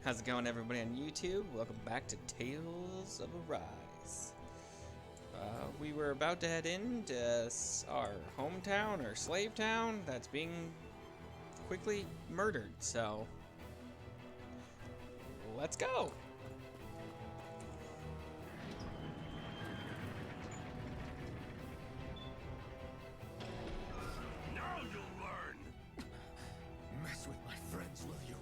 How's it going, everybody on YouTube? Welcome back to Tales of Arise. We were about to head into our hometown or slave town that's being quickly murdered, so let's go! Now you'll learn! Mess with my friends, will you?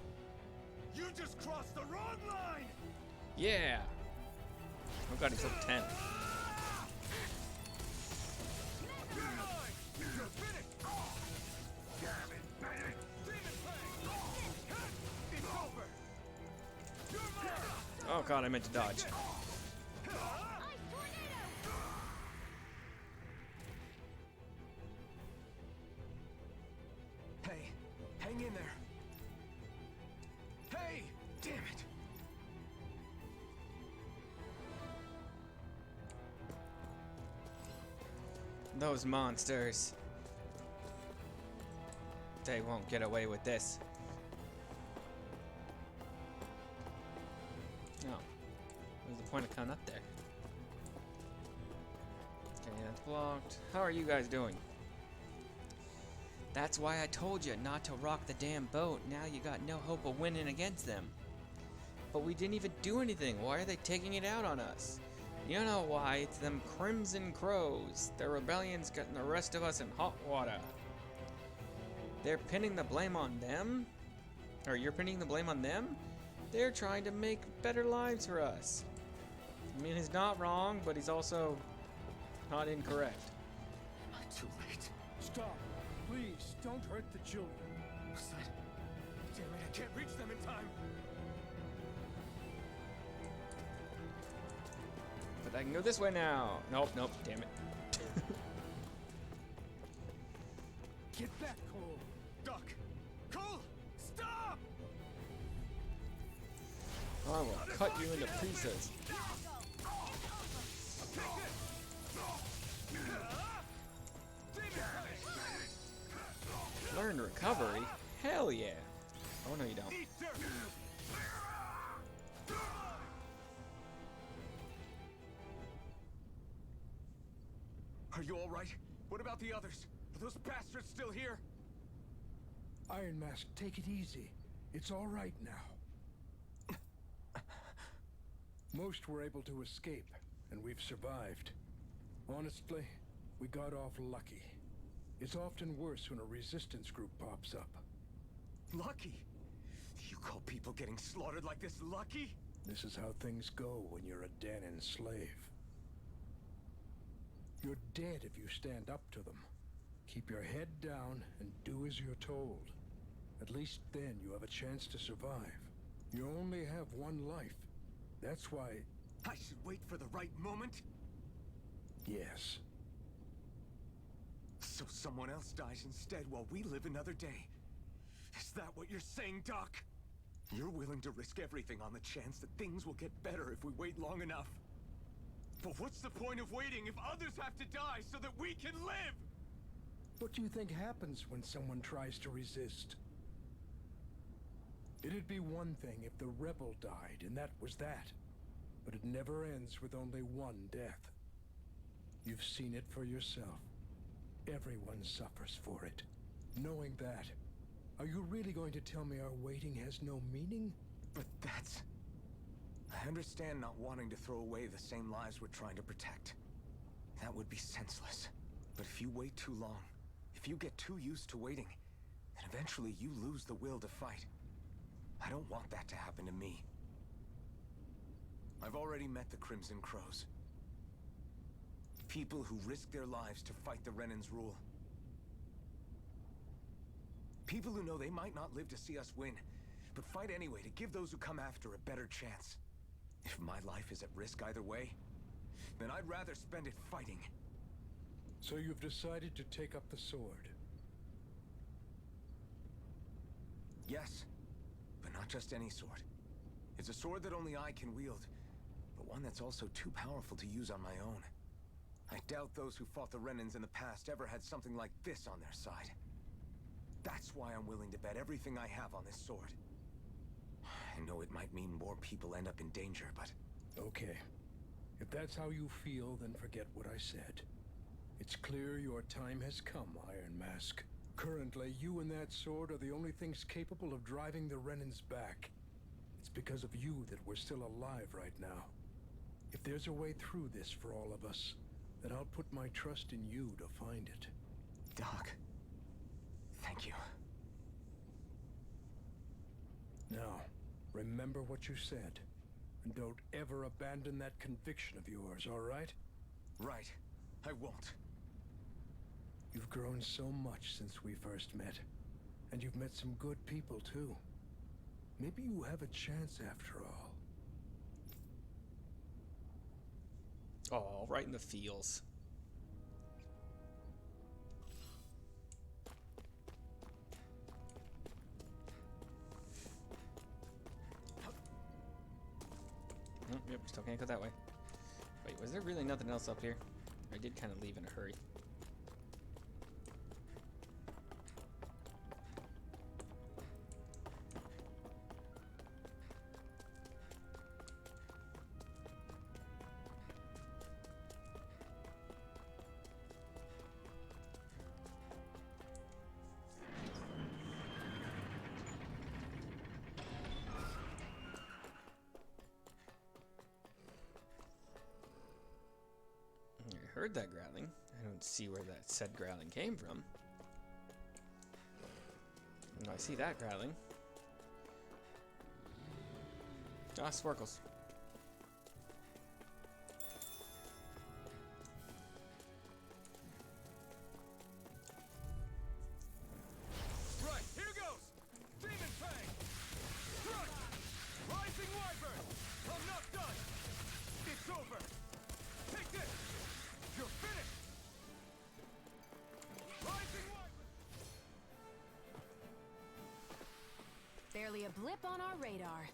You just crossed the wrong line! Yeah! Oh god, he's level 10. You're finished! Damn it, man! Demon Fang! It's over! You're mine! Oh god, I meant to dodge. Hey, hang in there! Hey! Damn it! Those monsters. They won't get away with this. No. What's the point of coming up there? Okay, that's blocked. How are you guys doing? That's why I told you not to rock the damn boat. Now you got no hope of winning against them. But we didn't even do anything. Why are they taking it out on us? You know why? It's them Crimson Crows. Their rebellion's getting the rest of us in hot water. They're pinning the blame on them? Or you're pinning the blame on them? They're trying to make better lives for us. I mean, he's not wrong, but he's also not incorrect. Am I too late? Stop. Please, don't hurt the children. What's that? Damn it, I can't reach them in time! But I can go this way now. Nope, nope, damn it. Get back, Cole. Duck! Cole! Stop! I will cut you into pieces. Learn recovery? Hell yeah. Oh no, you don't. Eat dirt! Are you alright? What about the others? Are those bastards still here? Iron Mask, take it easy. It's all right now. Most were able to escape, and we've survived. Honestly, we got off lucky. It's often worse when a resistance group pops up. Lucky? You call people getting slaughtered like this lucky? This is how things go when you're a Danon slave. You're dead if you stand up to them. Keep your head down and do as you're told. At least then you have a chance to survive. You only have one life. That's why... I should wait for the right moment? Yes. So someone else dies instead while we live another day. Is that what you're saying, Doc? You're willing to risk everything on the chance that things will get better if we wait long enough. But what's the point of waiting if others have to die so that we can live? What do you think happens when someone tries to resist? It'd be one thing if the rebel died, and that was that. But it never ends with only one death. You've seen it for yourself. Everyone suffers for it. Knowing that, are you really going to tell me our waiting has no meaning? But that's... I understand not wanting to throw away the same lives we're trying to protect. That would be senseless. But if you wait too long, if you get too used to waiting, then eventually you lose the will to fight. I don't want that to happen to me. I've already met the Crimson Crows. People who risk their lives to fight the Renan's rule. People who know they might not live to see us win, but fight anyway to give those who come after a better chance. If my life is at risk either way, then I'd rather spend it fighting. So you've decided to take up the sword. Yes, but not just any sword. It's a sword that only I can wield, but one that's also too powerful to use on my own. I doubt those who fought the Renans in the past ever had something like this on their side. That's why I'm willing to bet everything I have on this sword. And know it might mean more people end up in danger, but... Okay. If that's how you feel, then forget what I said. It's clear your time has come, Iron Mask. Currently, you and that sword are the only things capable of driving the Renans back. It's because of you that we're still alive right now. If there's a way through this for all of us, then I'll put my trust in you to find it. Doc, thank you. Now, remember what you said. And don't ever abandon that conviction of yours, all right? Right. I won't. You've grown so much since we first met. And you've met some good people, too. Maybe you have a chance after all. Oh, right in the feels. Yep, still can't go that way. Wait, was there really nothing else up here? I did kind of leave in a hurry. I heard that growling. I don't see where that said growling came from. No, I see that growling. Ah, Sparkles. Right, here goes! Demon Fang! Thrust! Rising Wyvern! I'm not done! It's over! Take this! You're finished! Rising Wyvern! Barely a blip on our radar.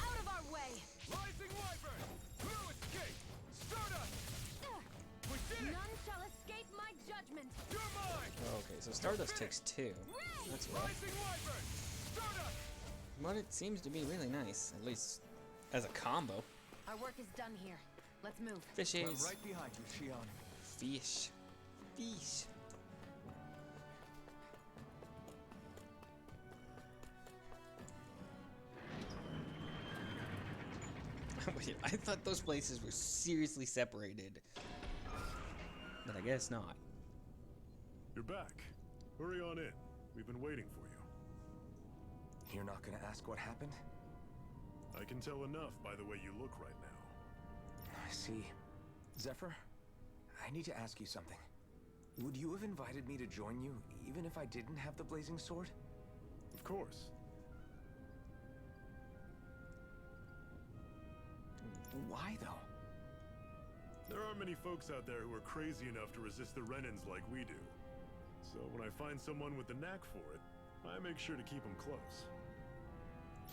Out of our way! Rising Wyvern! Through escape! Stardust! We did it! None shall escape my judgment. You're mine! Okay, so Stardust takes 2. That's right. Rising Wyvern! Stardust! But it seems to be really nice, at least as a combo. Our work is done here. Let's move. Fishes. We're right behind you, Shion. Fish. Fish. Wait, I thought those places were seriously separated. But I guess not. You're back. Hurry on in. We've been waiting for you. You're not gonna ask what happened? I can tell enough by the way you look right now. I see. Zephyr, I need to ask you something. Would you have invited me to join you, even if I didn't have the blazing sword? Of course. Why, though? There aren't many folks out there who are crazy enough to resist the Renans like we do. So when I find someone with the knack for it, I make sure to keep them close.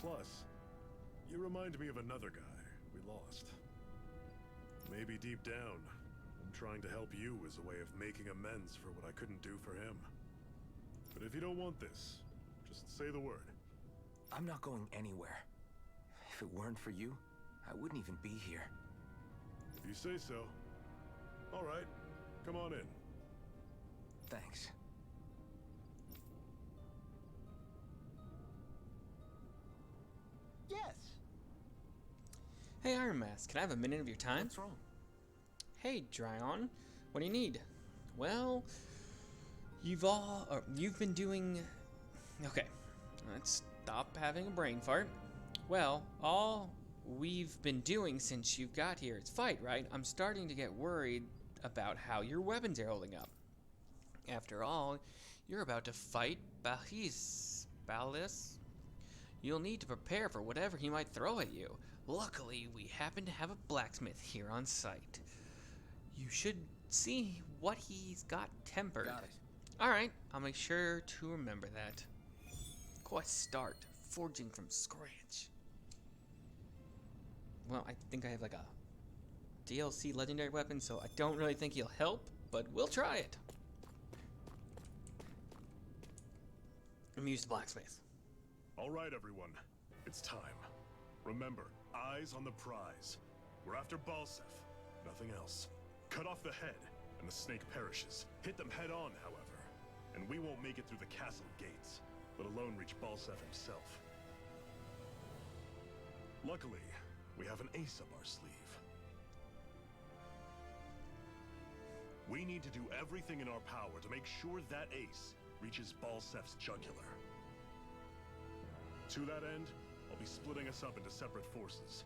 Plus, you remind me of another guy we lost. Maybe deep down, I'm trying to help you as a way of making amends for what I couldn't do for him. But if you don't want this, just say the word. I'm not going anywhere. If it weren't for you, I wouldn't even be here. If you say so. All right, come on in. Thanks. Yes. Hey, Iron Mask, can I have a minute of your time? What's wrong? Hey, Dryon, what do you need? Well, you've been doing... Okay, let's stop having a brain fart. Well, all we've been doing since you got here is fight, right? I'm starting to get worried about how your weapons are holding up. After all, you're about to fight Balis. You'll need to prepare for whatever he might throw at you. Luckily, we happen to have a blacksmith here on site. You should see what he's got tempered. Got it. Alright, I'll make sure to remember that. Quest start. Forging from scratch. Well, I think I have like a DLC legendary weapon, so I don't really think he'll help, but we'll try it. Amuse the blacksmith. All right, everyone. It's time. Remember, eyes on the prize. We're after Balsef. Nothing else. Cut off the head, and the snake perishes. Hit them head on, however. And we won't make it through the castle gates, let alone reach Balsef himself. Luckily, we have an ace up our sleeve. We need to do everything in our power to make sure that ace reaches Balsef's jugular. To that end, I'll be splitting us up into separate forces.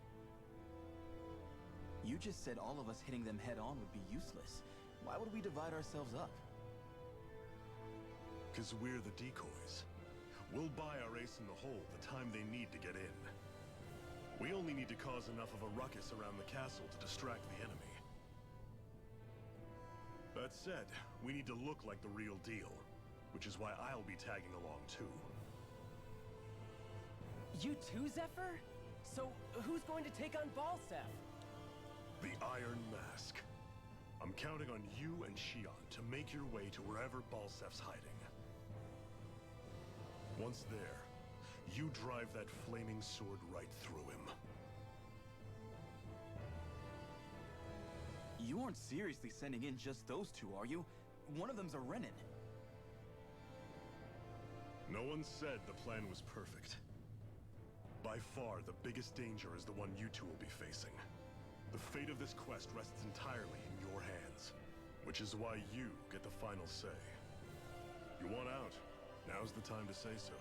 You just said all of us hitting them head on would be useless. Why would we divide ourselves up? Because we're the decoys. We'll buy our ace in the hole the time they need to get in. We only need to cause enough of a ruckus around the castle to distract the enemy. That said, we need to look like the real deal, which is why I'll be tagging along too. You too, Zephyr? So, who's going to take on Balsef? The Iron Mask. I'm counting on you and Shion to make your way to wherever Balsef's hiding. Once there, you drive that flaming sword right through him. You aren't seriously sending in just those two, are you? One of them's a Renin. No one said the plan was perfect. By far, the biggest danger is the one you two will be facing. The fate of this quest rests entirely in your hands, which is why you get the final say. You want out? Now's the time to say so.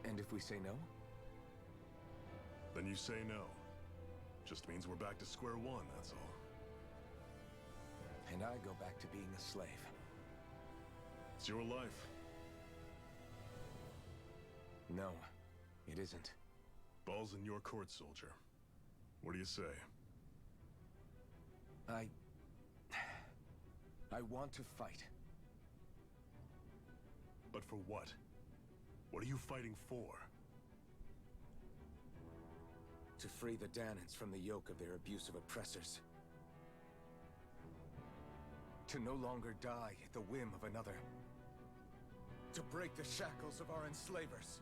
And if we say no? Then you say no. Just means we're back to square one, that's all. And I go back to being a slave. It's your life. No, it isn't. Ball's in your court, soldier. What do you say? I want to fight. But for what? What are you fighting for? To free the Danans from the yoke of their abusive oppressors. To no longer die at the whim of another. To break the shackles of our enslavers.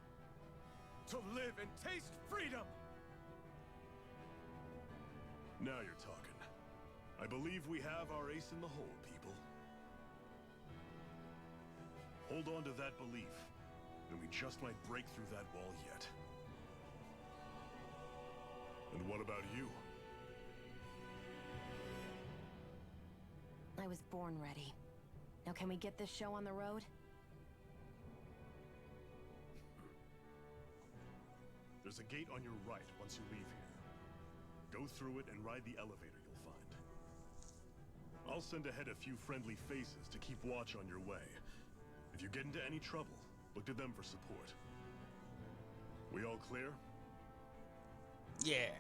To live and taste freedom! Now you're talking. I believe we have our ace in the hole, people. Hold on to that belief, and we just might break through that wall yet. And what about you? I was born ready. Now can we get this show on the road? There's a gate on your right once you leave here. Go through it and ride the elevator you'll find. I'll send ahead a few friendly faces to keep watch on your way. If you get into any trouble, look to them for support. We all clear? Yeah.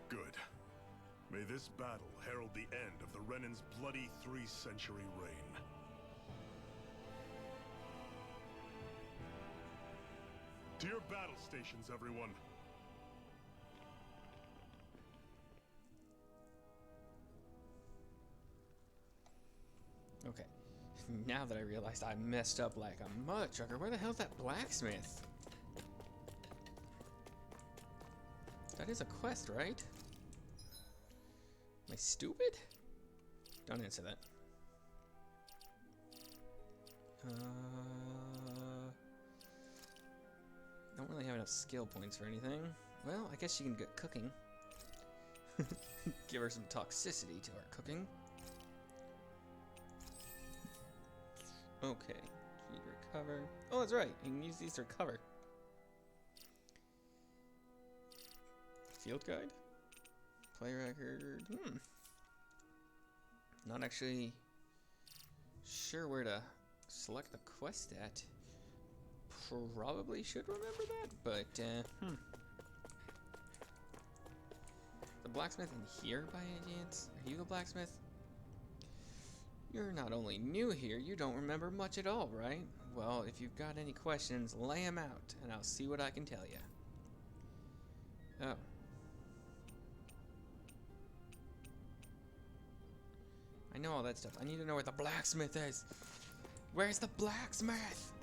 Good. May this battle herald the end of the Renin's bloody 3-century reign. To your battle stations, everyone. Okay. Now that I realized I messed up like a mother trucker, where the hell's that blacksmith? That is a quest, right? Am I stupid? Don't answer that. Don't really have enough skill points for anything. Well, I guess she can get cooking. Give her some toxicity to our cooking. Okay, keep recover. Oh, that's right. You can use these to recover. Field guide? Play record. Not actually sure where to select the quest at. Probably should remember that, but The blacksmith in here by any chance? Are you the blacksmith? You're not only new here, you don't remember much at all, right? Well, if you've got any questions, lay them out, and I'll see what I can tell you. Oh. I know all that stuff. I need to know where the blacksmith is. Where's the blacksmith?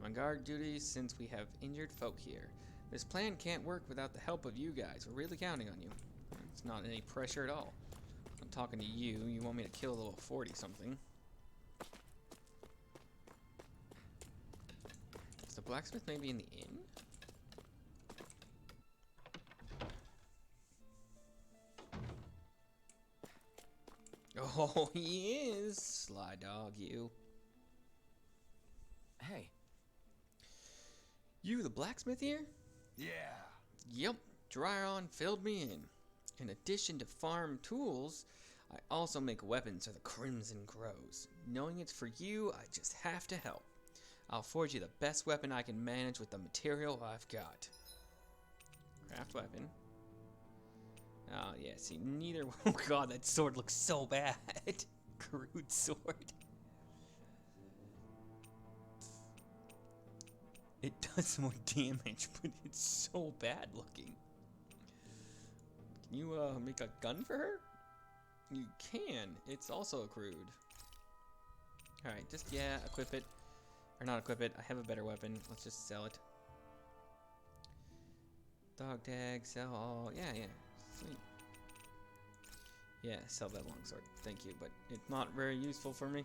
On guard duty since we have injured folk here. This plan can't work without the help of you guys. We're really counting on you. It's not any pressure at all. I'm talking to you. You want me to kill a little 40-something. Is the blacksmith maybe in the inn? Oh, he is. Sly dog, you. Hey. You the blacksmith here? Yeah. Yep. Dryon filled me in. In addition to farm tools, I also make weapons so the crimson grows. Knowing it's for you, I just have to help. I'll forge you the best weapon I can manage with the material I've got. Craft weapon. Oh, yeah, see, neither... Oh, God, that sword looks so bad. Crude sword. It does more damage, but it's so bad looking. Can you, make a gun for her? You can. It's also crude. Alright, just, yeah, equip it. Or not equip it. I have a better weapon. Let's just sell it. Dog tag, sell all. Yeah, yeah. Sweet. Yeah, sell that longsword. Thank you, but it's not very useful for me.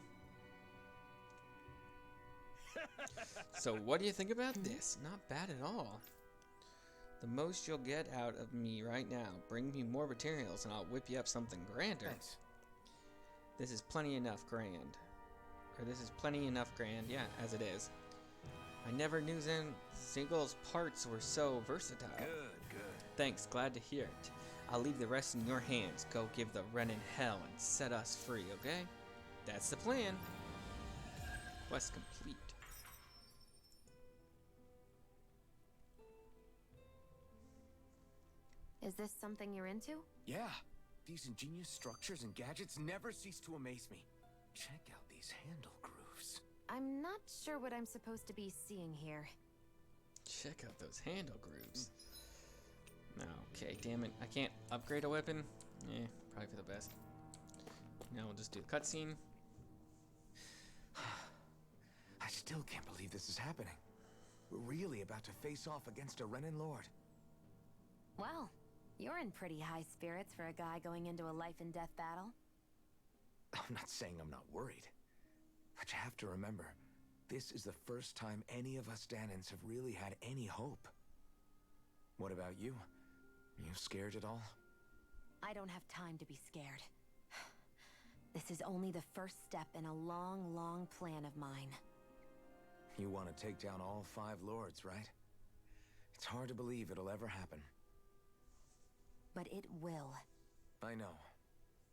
So what do you think about this? Not bad at all. The most you'll get out of me right now. Bring me more materials and I'll whip you up something grander. Thanks. This is plenty enough grand. Or this is plenty enough grand, yeah, as it is. I never knew Zingel's parts were so versatile. Good. Thanks, glad to hear it. I'll leave the rest in your hands. Go give the Renin hell and set us free, okay? That's the plan. Quest complete. Is this something you're into? Yeah. These ingenious structures and gadgets never cease to amaze me. Check out these handle grooves. I'm not sure what I'm supposed to be seeing here. Check out those handle grooves. Okay, damn it. I can't upgrade a weapon? Eh, probably for the best. Now we'll just do a cutscene. I still can't believe this is happening. We're really about to face off against a Renin Lord. Well, you're in pretty high spirits for a guy going into a life and death battle. I'm not saying I'm not worried. But you have to remember, this is the first time any of us Danins have really had any hope. What about you? You scared at all? I don't have time to be scared. This is only the first step in a long, long plan of mine. You want to take down all 5 lords, right? It's hard to believe it'll ever happen. But it will. I know.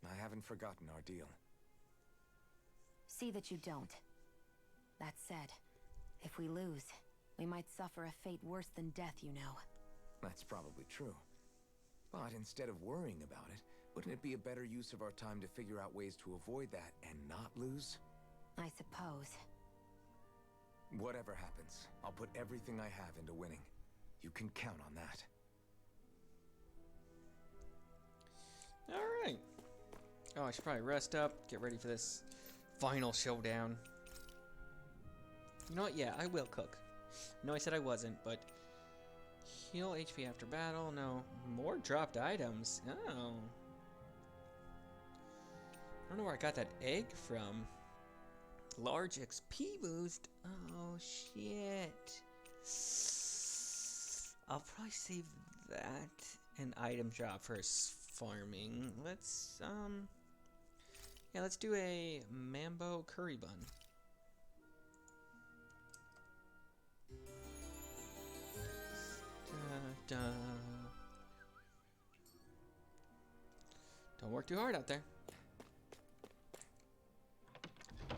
I haven't forgotten our deal. See that you don't. That said, if we lose, we might suffer a fate worse than death, you know. That's probably true. But instead of worrying about it, wouldn't it be a better use of our time to figure out ways to avoid that and not lose? I suppose. Whatever happens, I'll put everything I have into winning. You can count on that. Alright. Oh, I should probably rest up, get ready for this final showdown. You know what? Yeah, I will cook. No, I said I wasn't, but... Heal HP after battle. No. More dropped items. Oh. I don't know where I got that egg from. Large XP boost. Oh, shit. I'll probably save that an item drop for farming. Let's, yeah, let's do a Mambo curry bun. Don't work too hard out there.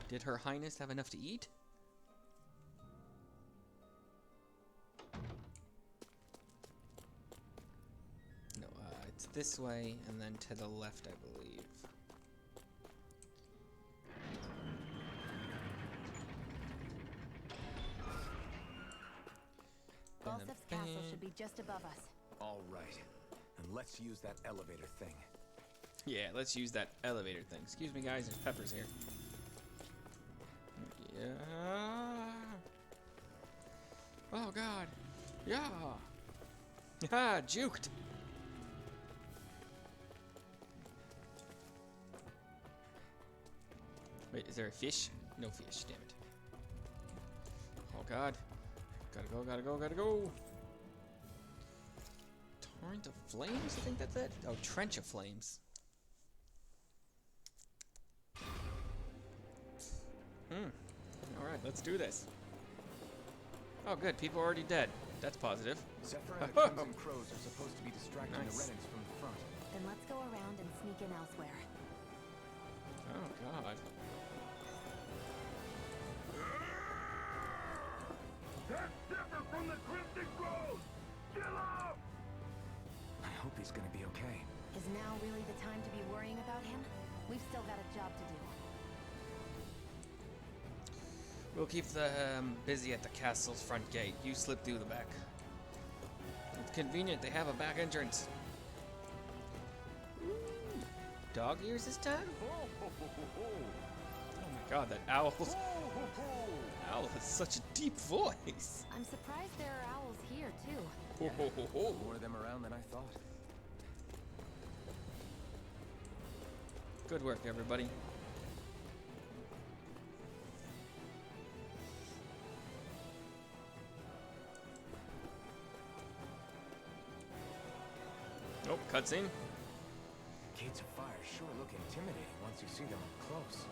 Did Her Highness have enough to eat? No, it's this way and then to the left, I believe. Balsef's castle should be just above us. All right. And let's use that elevator thing. Yeah, let's use that elevator thing. Excuse me, guys. There's peppers here. Yeah. Oh God. Yeah. Yeah. Juked. Wait, is there a fish? No fish. Damn it. Oh God. Gotta go. Gotta go. Gotta go. Torrent of flames. I think that's it. Oh, trench of flames. Alright, let's do this. Oh good, people are already dead. That's positive. Zephyr and the Crimson Crows are supposed to be distracting Nice. the Renans from the front. Then let's go around and sneak in elsewhere. Oh God. That's Zephyr from the Crimson Crows! Kill him! I hope he's gonna be okay. Is now really the time to be worrying about him? We've still got a job to do. We'll keep them busy at the castle's front gate. You slip through the back. It's convenient, they have a back entrance. Ooh. Dog ears this time? Oh my God, that owl. Owl has such a deep voice. I'm surprised there are owls here, too. Ho, ho, ho, ho. More of them around than I thought. Good work, everybody. Oh, cutscene. Gates of fire sure look intimidating once you see them up close.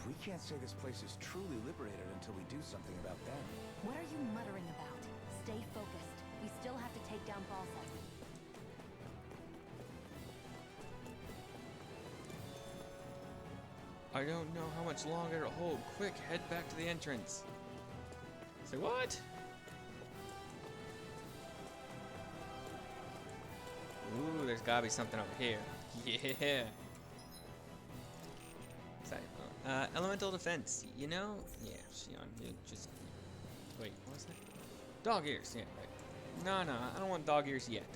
We can't say this place is truly liberated until we do something about them. What are you muttering about? Stay focused. We still have to take down Balsec. I don't know how much longer it'll hold. Quick, head back to the entrance. Say what? Ooh, there's gotta be something over here. Yeah. Sorry. Elemental defense. You know? Yeah, Shion, you just... Wait, what was that? Dog ears. Yeah, right. No, no, I don't want dog ears yet.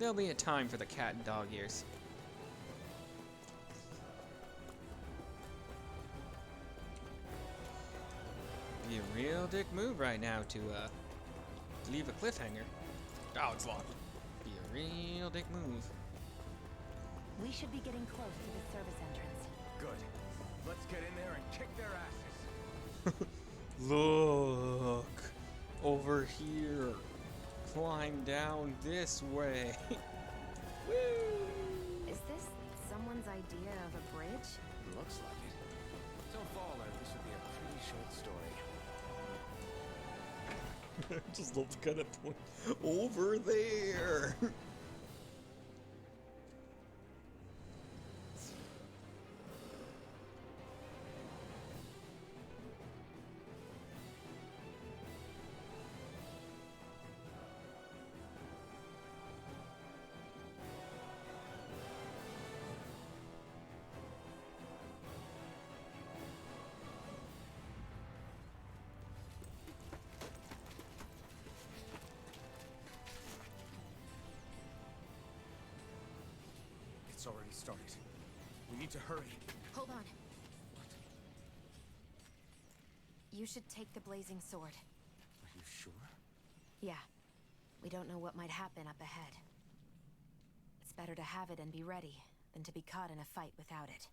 There'll be a time for the cat and dog ears. Be a real dick move right now to leave a cliffhanger. Oh, it's locked. Be a real dick move. We should be getting close to the service entrance. Good. Let's get in there and kick their asses. Look over here. Climb down this way. Woo! Is this someone's idea of a bridge? Looks like it. So far, this would be a pretty short story. Just love to kind of point over there. It's already started. We need to hurry. Hold on. You should take the blazing sword. Are you sure? Yeah. We don't know what might happen up ahead. It's better to have it and be ready than to be caught in a fight without it.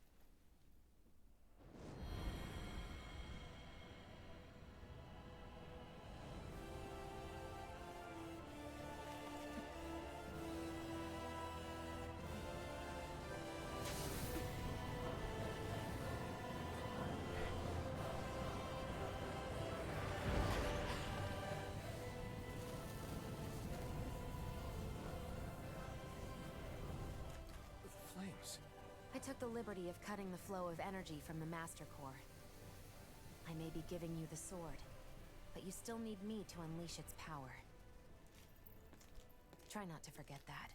Flames. I took the liberty of cutting the flow of energy from the Master Core. I may be giving you the sword, but you still need me to unleash its power. Try not to forget that.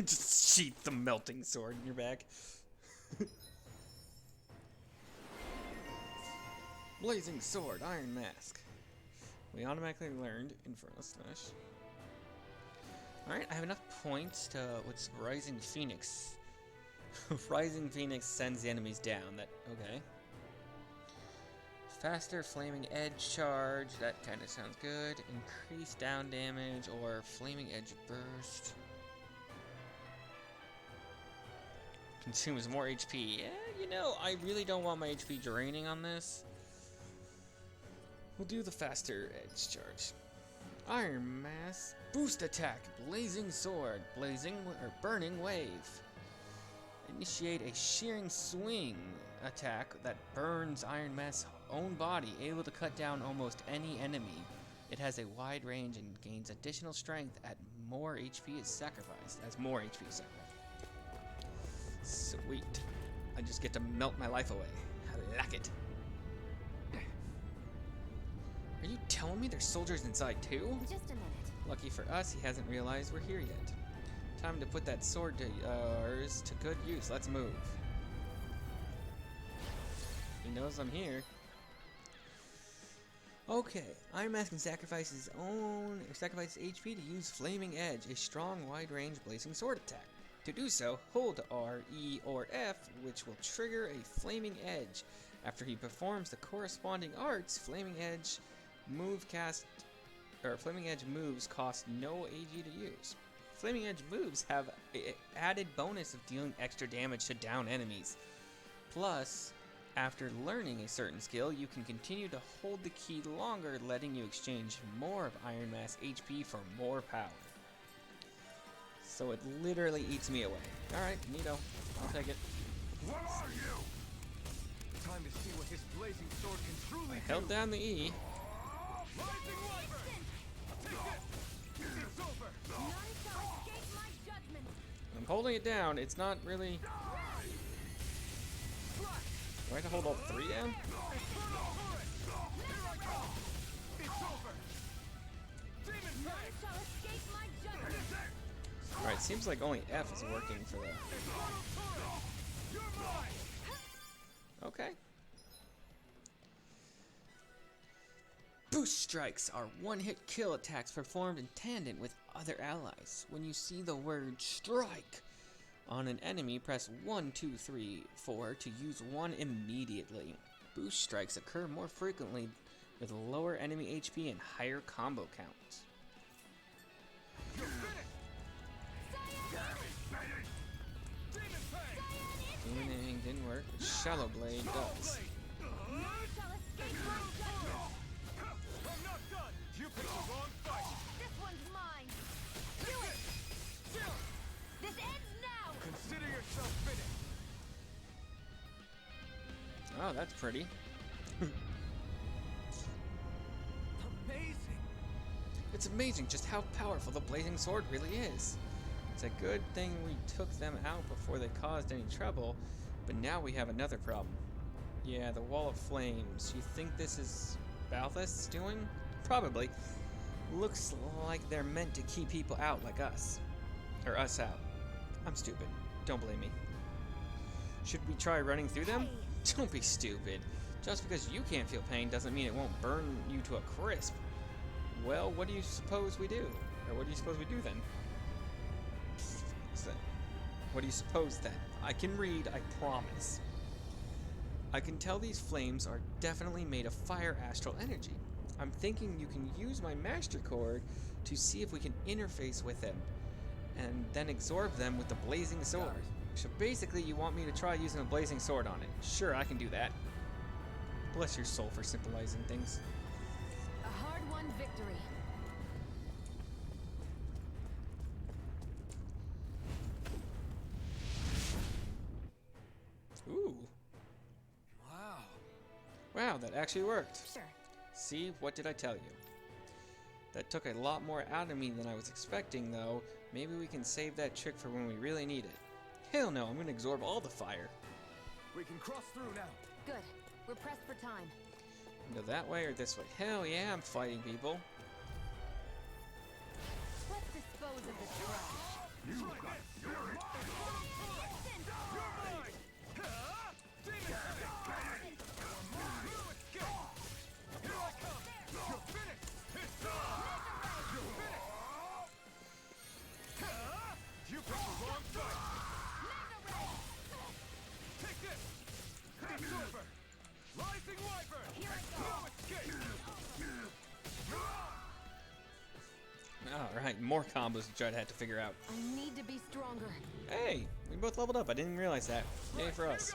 Just sheath the melting sword in your back. Blazing sword, iron mask. We automatically learned Inferno Slash. Alright, I have enough points to... what's Rising Phoenix? Rising Phoenix sends the enemies down. That... okay. Faster Flaming Edge charge. That kind of sounds good. Increased down damage or Flaming Edge burst. Consumes more HP. Yeah, you know, I really don't want my HP draining on this. We'll do the faster edge charge. Iron Mass. Boost attack. Blazing sword. Blazing or burning wave. Initiate a shearing swing attack that burns Iron Mass' own body, able to cut down almost any enemy. It has a wide range and gains additional strength at more HP is sacrificed. As more HP is sacrificed. Sweet. I just get to melt my life away. I like it. Are you telling me there's soldiers inside too? Just a minute. Lucky for us, he hasn't realized we're here yet. Time to put that sword to ours to good use. Let's move. He knows I'm here. Okay, Iron Mask can sacrifice his HP to use Flaming Edge, a strong, wide-range blazing sword attack. To do so, hold R, E, or F, which will trigger a Flaming Edge. After he performs the corresponding arts, Flaming Edge moves cost no AG to use. Flaming Edge moves have an added bonus of dealing extra damage to down enemies. Plus, after learning a certain skill, you can continue to hold the key longer, letting you exchange more of Iron Mass HP for more power. So it literally eats me away. Alright, neato. I'll take it. What are you? Time to see what his blazing sword can truly do. Held down the E. Rising Wyvern! Take this! It's over! None shall escape my judgment. I'm holding it down. It's not really... Do I have to hold all three down? Alright, seems like only F is working for that. Okay. Boost strikes are one-hit kill attacks performed in tandem with other allies. When you see the word strike on an enemy, press 1, 2, 3, 4 to use one immediately. Boost strikes occur more frequently with lower enemy HP and higher combo counts. Demon didn't work, but Shallow Blade does. You picked the wrong fight! This one's mine. Do it. This ends now. Consider yourself finished! Oh, that's pretty. Amazing! It's amazing just how powerful the blazing sword really is. It's a good thing we took them out before they caused any trouble, but now we have another problem. Yeah, the Wall of Flames. You think this is Balthus doing? Probably. Looks like they're meant to keep people out like us. Or us out. I'm stupid. Don't blame me. Should we try running through them? Don't be stupid. Just because you can't feel pain doesn't mean it won't burn you to a crisp. Well, what do you suppose we do? Or what do you suppose we do then? What do you suppose then? I can read, I promise. I can tell these flames are definitely made of fire astral energy. I'm thinking you can use my master cord to see if we can interface with them and then absorb them with the blazing sword. So basically you want me to try using a blazing sword on it. Sure, I can do that. Bless your soul for symbolizing things. A hard-won victory. Ooh. Wow. Wow, that actually worked. Sure. See, what did I tell you? That took a lot more out of me than I was expecting, though. Maybe we can save that trick for when we really need it. Hell no, I'm gonna absorb all the fire. We can cross through now. Good. We're pressed for time. Go that way or this way? Hell yeah, I'm fighting people. Let's dispose of the trash. Alright, more combos to try to have to figure out. I need to be stronger. Hey, we both leveled up. I didn't realize that. Yay for us.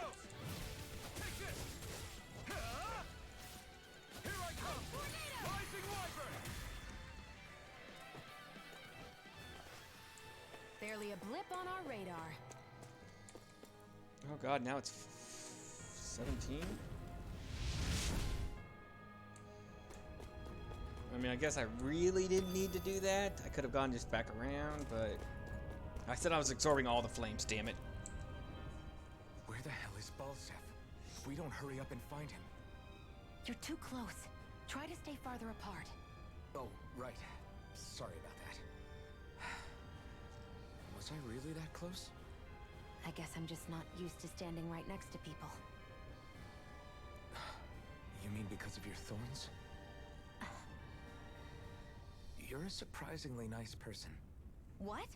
Barely a blip on our radar. Oh god, now it's 17? I mean, I guess I really didn't need to do that. I could have gone just back around, but I said I was absorbing all the flames, damn it. Where the hell is Balsef? If we don't hurry up and find him. You're too close. Try to stay farther apart. Oh, right. Sorry about that. Was I really that close? I guess I'm just not used to standing right next to people. You mean because of your thorns? You're a surprisingly nice person. What?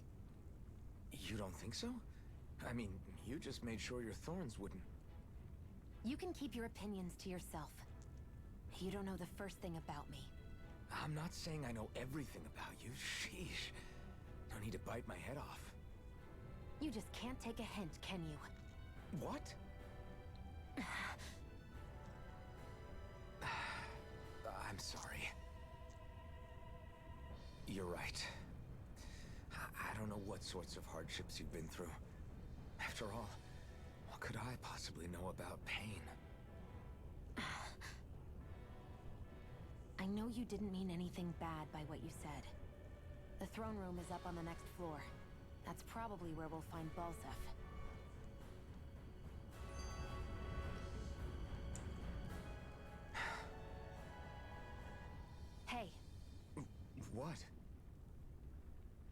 You don't think so? I mean, you just made sure your thorns wouldn't. You can keep your opinions to yourself. You don't know the first thing about me. I'm not saying I know everything about you. Sheesh. No need to bite my head off. You just can't take a hint, can you? What? I'm sorry. You're right. I don't know what sorts of hardships you've been through. After all, what could I possibly know about pain? I know you didn't mean anything bad by what you said. The throne room is up on the next floor. That's probably where we'll find Balsef. Hey, What?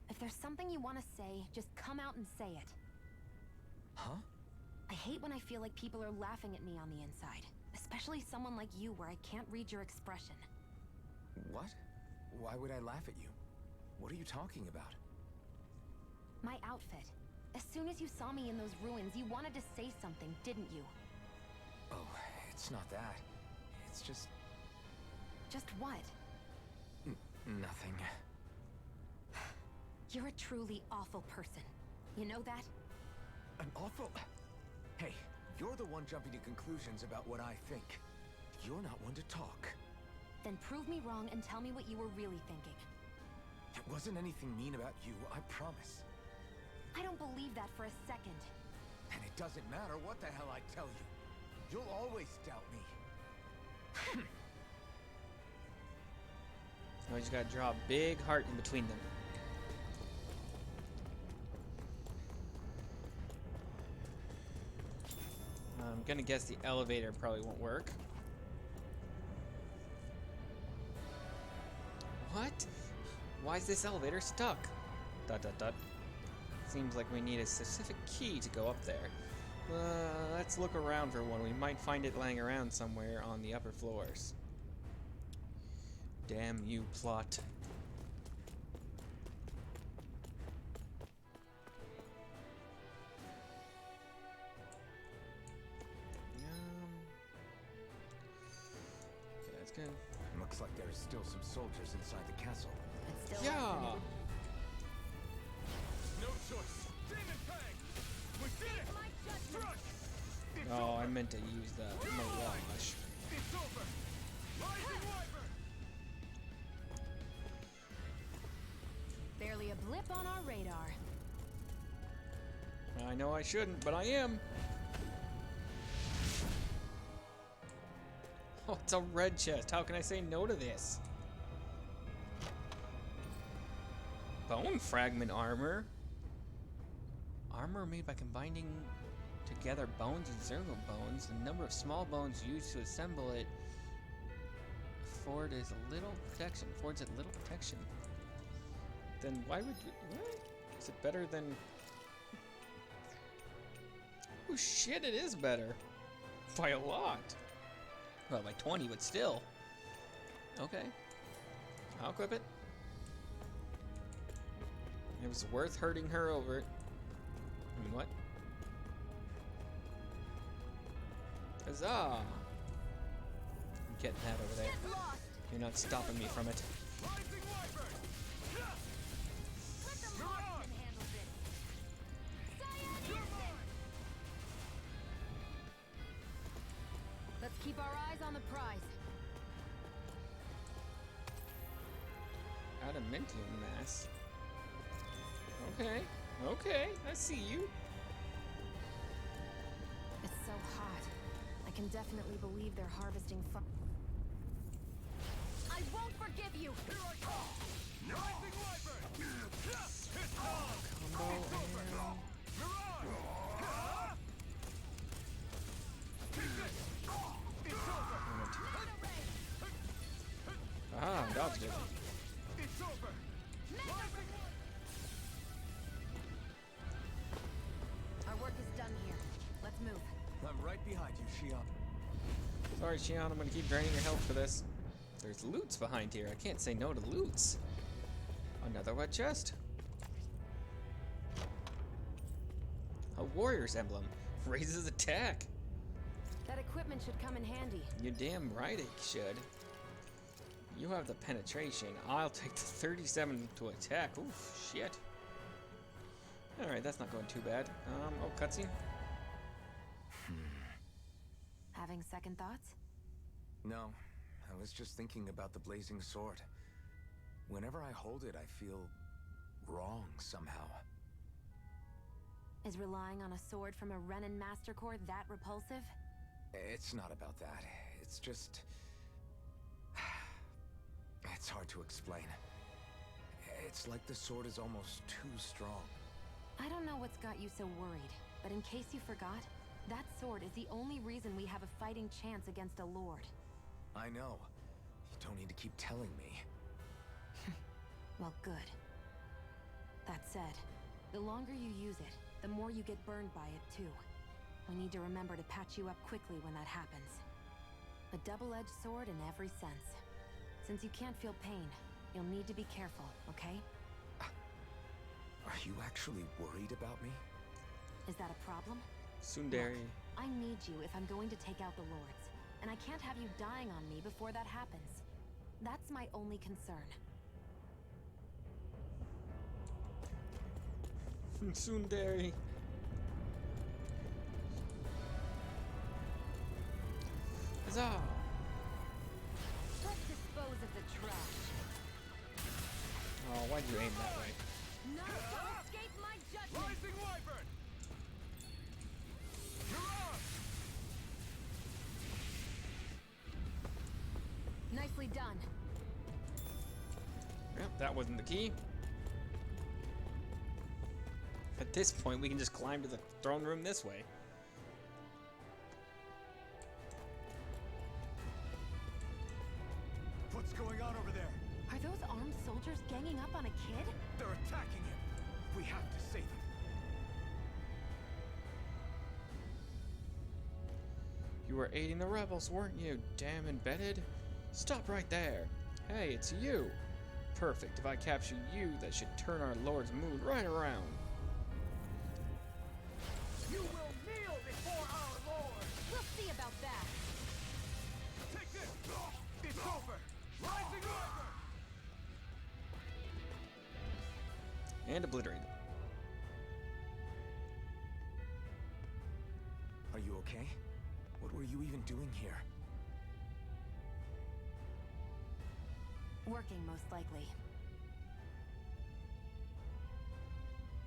if there's something you want to say, just come out and say it. Huh? I hate when I feel like people are laughing at me on the inside. Especially someone like you where I can't read your expression. What? Why would I laugh at you? What are you talking about? My outfit. As soon as you saw me in those ruins, you wanted to say something, didn't you? Oh, it's not that. It's just... Just what? nothing. You're a truly awful person. You know that? An awful... Hey, you're the one jumping to conclusions about what I think. You're not one to talk. Then prove me wrong and tell me what you were really thinking. It wasn't anything mean about you, I promise. I don't believe that for a second. And it doesn't matter what the hell I tell you. You'll always doubt me. Now we just gotta draw a big heart in between them. I'm gonna guess the elevator probably won't work. What? Why is this elevator stuck? Dot dot dot. Seems like we need a specific key to go up there. Let's look around for one. We might find it laying around somewhere on the upper floors. Damn you, plot. Okay, that's good. Looks like there's still some soldiers inside the castle. It's still Yeah. less No choice. Demon Fang! We did it! Thrust! Oh, I meant to use the mirage. It's over! Rising Wyvern! barely a blip on our radar. I know I shouldn't, but I am. Oh, it's a red chest. How can I say no to this? Bone fragment armor. Armor made by combining together bones and zergo bones. The number of small bones used to assemble it affords a little protection. Then why would you? What? Is it better than? Oh shit! It is better by a lot. Well, by 20, but still. Okay. I'll equip it. It was worth hurting her over it. I mean, what? Huzzah! I'm getting that over there. You're not stopping me from it. Rising Wyvern! Keep our eyes on the prize. Adamantium mass. Okay, okay, I see you. It's so hot. I can definitely believe they're harvesting I won't forgive you! Ah, dodged it. Our work is done here. Let's move. I'm right behind you, Shion. Sorry, Shion, I'm gonna keep draining your health for this. There's loots behind here. I can't say no to loots. Another wet chest. A warrior's emblem. Raises attack. That equipment should come in handy. You're damn right it should. You have the penetration. I'll take the 37 to attack. Oof, shit. Alright, that's not going too bad. Oh, cutscene. Having second thoughts? No, I was just thinking about the blazing sword. Whenever I hold it, I feel wrong somehow. Is relying on a sword from a Renin Master Core that repulsive? It's not about that. It's just... It's hard to explain. It's like the sword is almost too strong. I don't know what's got you so worried, but in case you forgot, that sword is the only reason we have a fighting chance against a lord. I know. You don't need to keep telling me. Well, good. That said, the longer you use it, the more you get burned by it, too. We need to remember to patch you up quickly when that happens. A double-edged sword in every sense. Since you can't feel pain, you'll need to be careful, okay? Are you actually worried about me? Is that a problem? Tsundere. Look, I need you if I'm going to take out the lords, and I can't have you dying on me before that happens. That's my only concern. Tsundere. Huzzah! Let's dispose of the trash. Oh, why'd you aim that way? None shall escape my judgment! Rising Wyvern! Nicely done. Yep, that wasn't the key. At this point, we can just climb to the throne room this way. What's going on over there? Are those armed soldiers ganging up on a kid? They're attacking him. We have to save him. You were aiding the rebels, weren't you? Damn embedded. Stop right there. Hey, it's you. Perfect. If I capture you, that should turn our lord's mood right around. You will kneel before our lord! We'll see about that. Take this! It's over! Rising Wyvern! And obliterated. Are you okay? What were you even doing here? Working, most likely.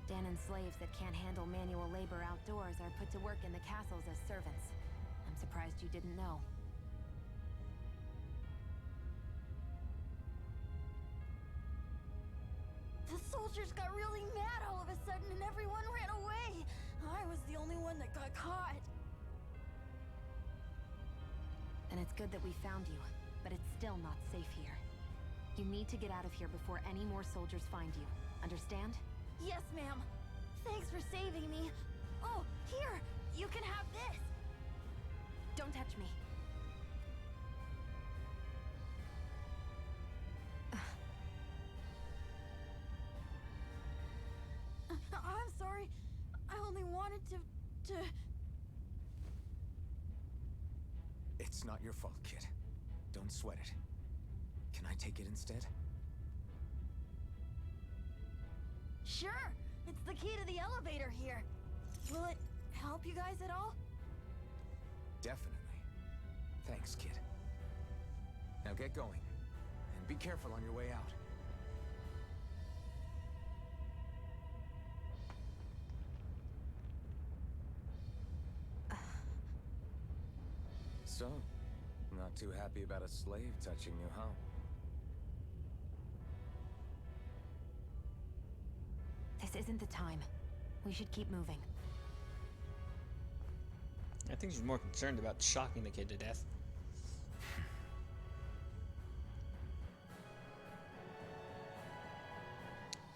Danan's slaves that can't handle manual labor outdoors are put to work in the castles as servants. I'm surprised you didn't know. The soldiers got really mad all of a sudden and everyone ran away. I was the only one that got caught. And it's good that we found you, but it's still not safe here. You need to get out of here before any more soldiers find you. Understand? Yes, ma'am. Thanks for saving me. Oh, here! You can have this! Don't touch me. I'm sorry. I only wanted to... It's not your fault, kid. Don't sweat it. Can I take it instead? Sure! It's the key to the elevator here. Will it help you guys at all? Definitely. Thanks, kid. Now get going. And be careful on your way out. So, not too happy about a slave touching you, huh? This isn't the time. We should keep moving. I think she's more concerned about shocking the kid to death.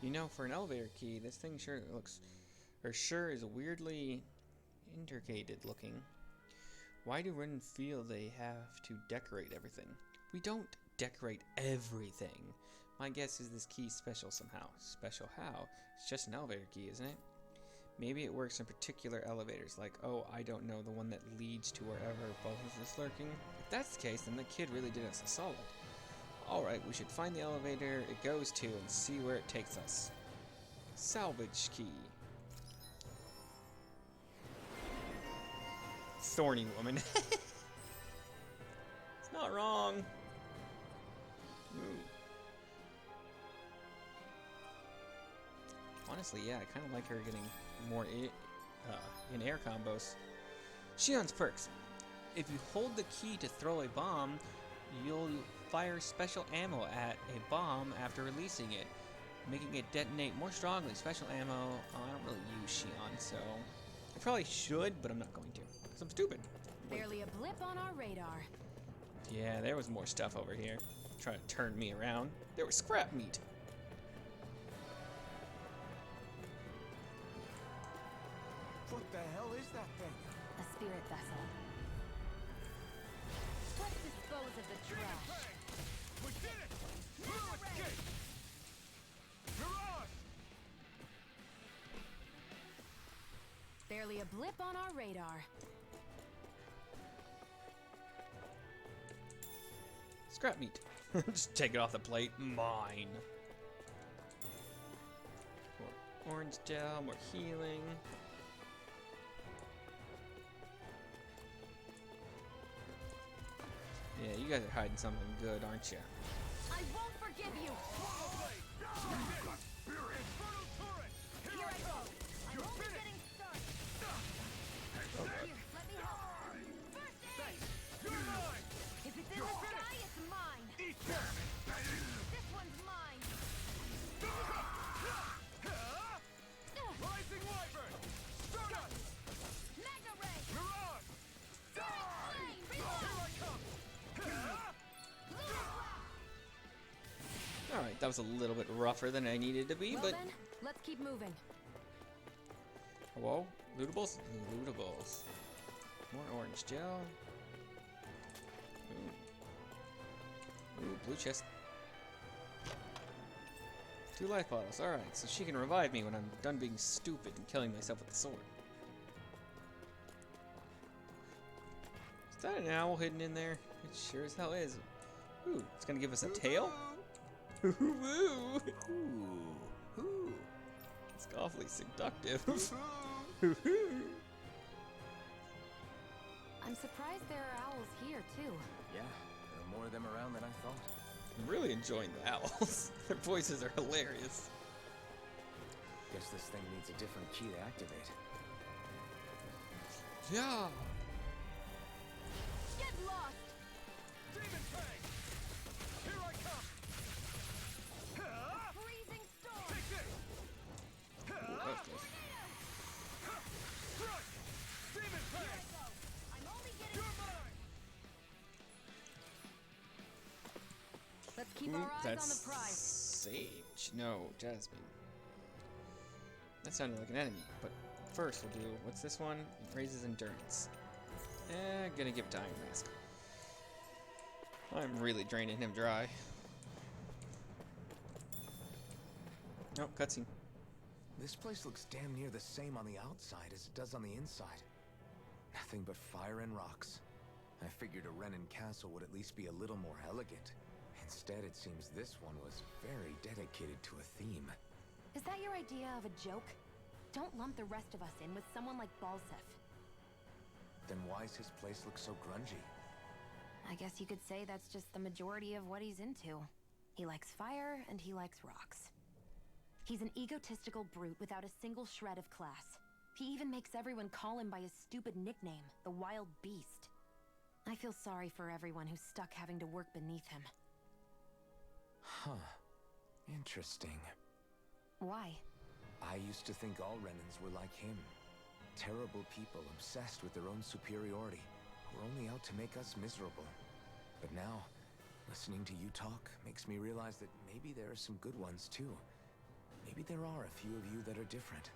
You know, for an elevator key, this thing sure is weirdly intricated looking. Why do Ren feel they have to decorate everything? We don't decorate everything. My guess is this key's special somehow. Special how? It's just an elevator key, isn't it? Maybe it works in particular elevators, like, oh, I don't know, the one that leads to wherever Balthus is lurking. If that's the case, then the kid really did us a solid. Alright, we should find the elevator it goes to and see where it takes us. Salvage key. Thorny woman. It's not wrong. Ooh. Honestly, yeah, I kind of like her getting more in-air combos. Shion's perks. If you hold the key to throw a bomb, you'll fire special ammo at a bomb after releasing it, making it detonate more strongly. Special ammo, I don't really use Shion, so I probably should, but I'm not going to, because I'm stupid. Barely a blip on our radar. Yeah, there was more stuff over here, trying to turn me around. There was scrap meat. What the hell is that thing? A spirit vessel. Let's dispose of the trash. We did it! Through escape! Mirage! Barely a blip on our radar. Scrap meat. Just take it off the plate. Mine. More orange gel, more healing. Yeah, you guys are hiding something good, aren't you? I won't forgive you! Here I go! I'm only getting started! Here, let me help! First aid! You're mine! If it's in the sky, it's mine! This one's mine! Rising Wyvern! Stardust! Mega Ray! Mirage! Here I come! Alright, that was a little bit rougher than I needed to be, Well but... then, let's keep moving. Whoa, lootables? Lootables. More orange gel. Ooh, blue chest. 2 life bottles, alright, so she can revive me when I'm done being stupid and killing myself with the sword. Is that an owl hidden in there? It sure as hell is. Ooh, it's gonna give us a tail? Ooh, ooh. Ooh. It's awfully seductive. I'm surprised there are owls here, too. Yeah, there are more of them around than I thought. I'm really enjoying the owls. Their voices are hilarious. Guess this thing needs a different key to activate. Yeah. Get lost! Demon Fang! Here I come! Freezing storm! Take this! Ooh, that was close. Crush! Demon Fang! I'm only getting... You're mine! Let's keep Ooh, our eyes that's on the prize. Sage. No, Jasmine. That sounded like an enemy, but first we'll do, what's this one? It raises endurance. Gonna give it to Iron Mask. I'm really draining him dry. Nope, cutscene. This place looks damn near the same on the outside as it does on the inside. Nothing but fire and rocks. I figured a Renin castle would at least be a little more elegant. Instead, it seems this one was very dedicated to a theme. Is that your idea of a joke? Don't lump the rest of us in with someone like Balsef. Then why's his place look so grungy? I guess you could say that's just the majority of what he's into. He likes fire and he likes rocks. He's an egotistical brute without a single shred of class. He even makes everyone call him by his stupid nickname, the Wild Beast. I feel sorry for everyone who's stuck having to work beneath him. Huh. Interesting. Why? I used to think all Renans were like him. Terrible people obsessed with their own superiority, who are only out to make us miserable. But now, listening to you talk makes me realize that maybe there are some good ones too. Maybe there are a few of you that are different.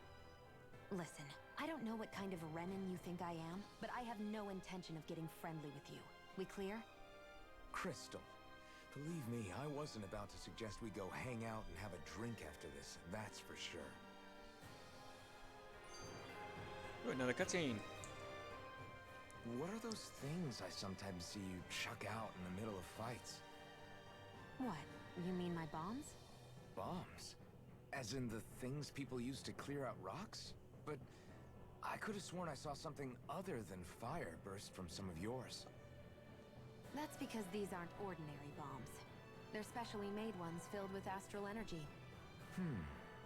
Listen, I don't know what kind of Renan you think I am, but I have no intention of getting friendly with you. We clear? Crystal, believe me, I wasn't about to suggest we go hang out and have a drink after this, that's for sure. Ooh, another cutscene. What are those things I sometimes see you chuck out in the middle of fights? What? You mean my bombs? Bombs? As in the things people use to clear out rocks? But I could have sworn I saw something other than fire burst from some of yours. That's because these aren't ordinary bombs. They're specially made ones filled with astral energy.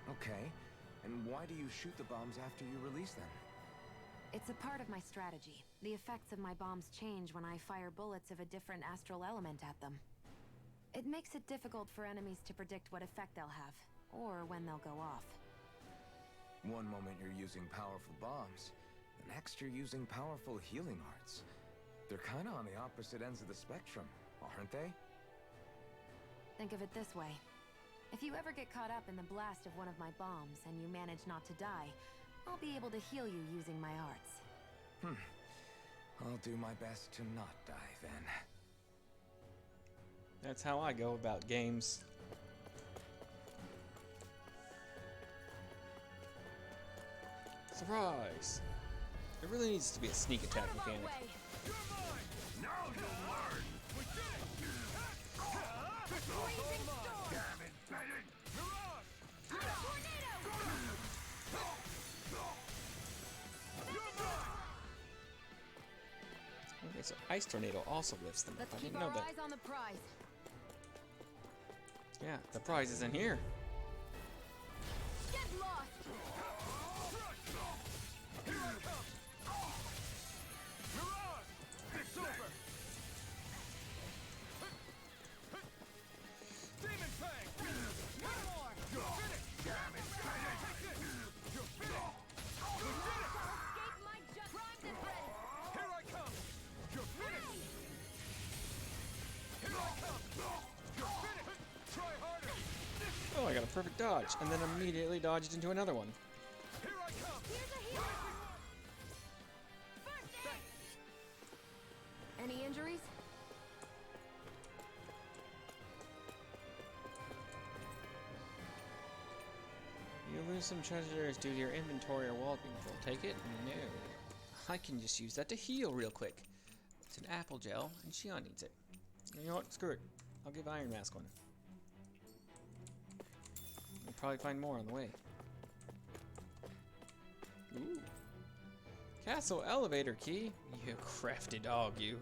Okay. And why do you shoot the bombs after you release them? It's a part of my strategy. The effects of my bombs change when I fire bullets of a different astral element at them. It makes it difficult for enemies to predict what effect they'll have, or when they'll go off. One moment you're using powerful bombs, the next you're using powerful healing arts. They're kinda on the opposite ends of the spectrum, aren't they? Think of it this way. If you ever get caught up in the blast of one of my bombs and you manage not to die, I'll be able to heal you using my arts. I'll do my best to not die then. That's how I go about games. Surprise! There really needs to be a sneak attack mechanic. Now you'll learn! Okay, so Ice Tornado also lifts them. Let's I keep didn't know our that. eyes on the prize. Yeah, the prize is in here. Get lost! It's over! Demon Fang! One more! You're finished! Damn it! Take this! You're finished! You did it! Escape my just primed and ready! Here I come! You're finished! Here I come! You're finished! Try harder! Oh, I got a perfect dodge, and then immediately dodged into another one. Here I come! Here's a hero! First aid! Any injuries? You lose some treasures due to your inventory or wall being full. Take it? No. I can just use that to heal real quick. It's an apple gel, and Shion needs it. You know what? Screw it. I'll give Iron Mask one. I'll probably find more on the way. Ooh. Castle elevator key? You crafty dog, you.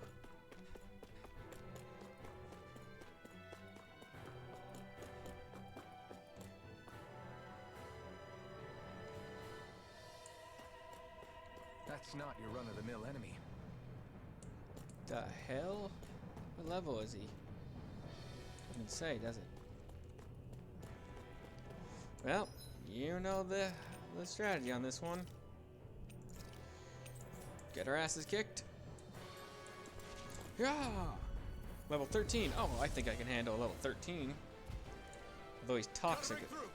That's not your run-of-the-mill enemy. The hell? What level is he? Doesn't say, does it? Well, you know the strategy on this one. Get our asses kicked. Yeah! Level 13. Oh, I think I can handle level 13. Although he's toxic. Right through!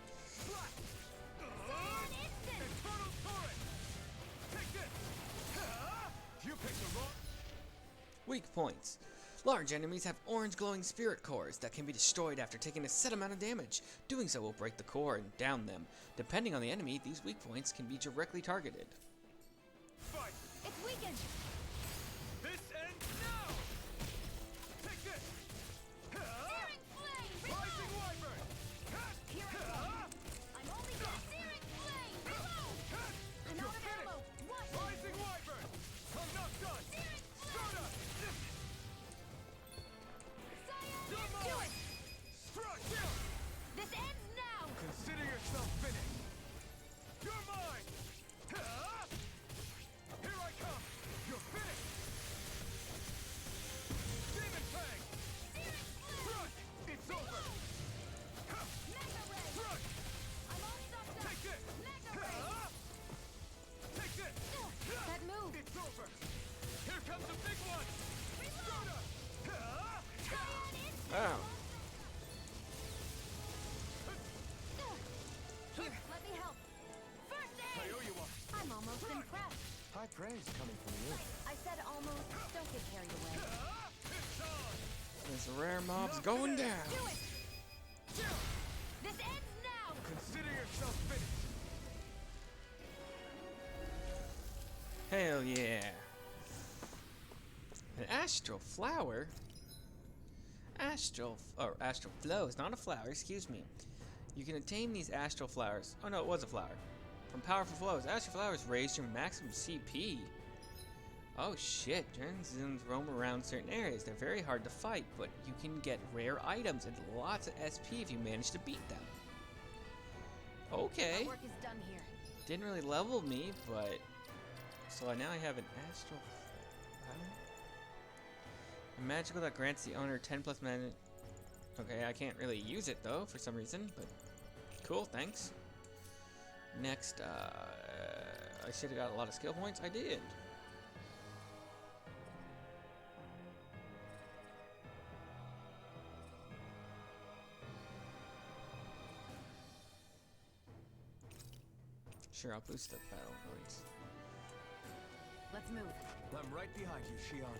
Infernal Torrent! Take this! You picked the wrong... Weak points. Large enemies have orange glowing spirit cores that can be destroyed after taking a set amount of damage. Doing so will break the core and down them. Depending on the enemy, these weak points can be directly targeted. Fight! It's weakened! This ends now! Take this! Searing flame! Rising Wyvern! Here I go! I'm only just searing flame! Reload! I'm You're out of ammo! finished! What? Rising Wyvern! I'm not done! Searing Soda! comes a big one! Oh. Here, let me help. First I aid! owe you one. I'm almost impressed. High praise coming from you. I said almost. Don't get carried away. This rare mob's going down. Do it! This ends now! Consider yourself finished. Hell yeah. An astral flower? Astral flow is not a flower, excuse me. You can obtain these astral flowers. Oh no, it was a flower. From powerful flows. Astral flowers raise your maximum CP. Oh shit, Zoons roam around certain areas. They're very hard to fight, but you can get rare items and lots of SP if you manage to beat them. Okay. Our work is done here. Didn't really level me, but... So now I have an astral flower. A magical that grants the owner 10 plus mana. Okay, I can't really use it though, for some reason, but... Cool, thanks. Next, I should have got a lot of skill points. I did. Sure, I'll boost the battle points. Let's move. I'm right behind you, Shion.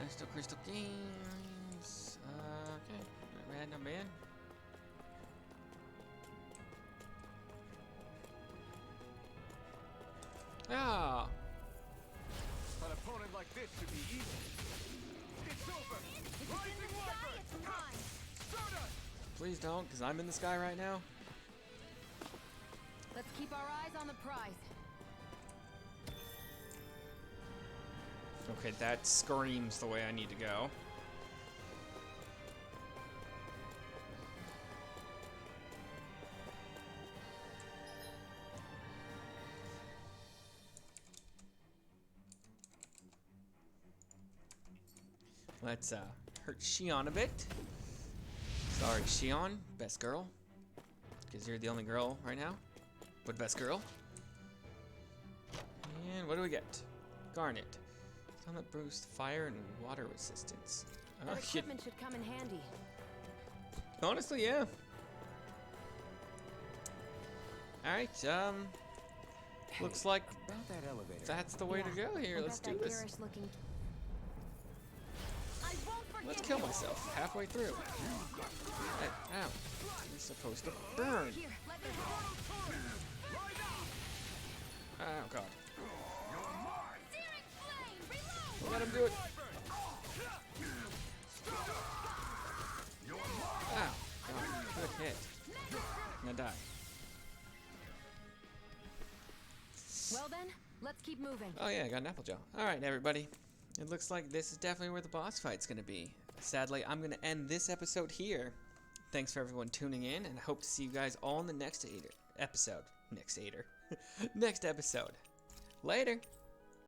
Astral Crystal Games. Okay, random man. Ah! An opponent like this should be easy. It's over! If it's in the sky, it's mine! Soda! Please don't, because I'm in the sky right now. Let's keep our eyes on the prize. Okay, that screams the way I need to go. Let's hurt Shion a bit. Sorry, Shion, best girl. Because you're the only girl right now. But best girl. And what do we get? Garnet. Something that boosts fire and water resistance. That Oh, shit. equipment should come in handy. Honestly, yeah. Alright, looks like About that elevator. that's the way to Yeah, go here. I Let's bet do that this. garish looking. I won't forget Let's kill you. myself halfway through. Hey, ow. You're supposed to burn. Here, let me help. Oh, God. Searing flame, reload! Let him do it. Ow. God, good hit. I'm gonna die. Well then, let's keep moving. Oh yeah, I got an apple gel. Alright, everybody. It looks like this is definitely where the boss fight's gonna be. Sadly, I'm gonna end this episode here. Thanks for everyone tuning in, and I hope to see you guys all in the next episode. Next episode. Later.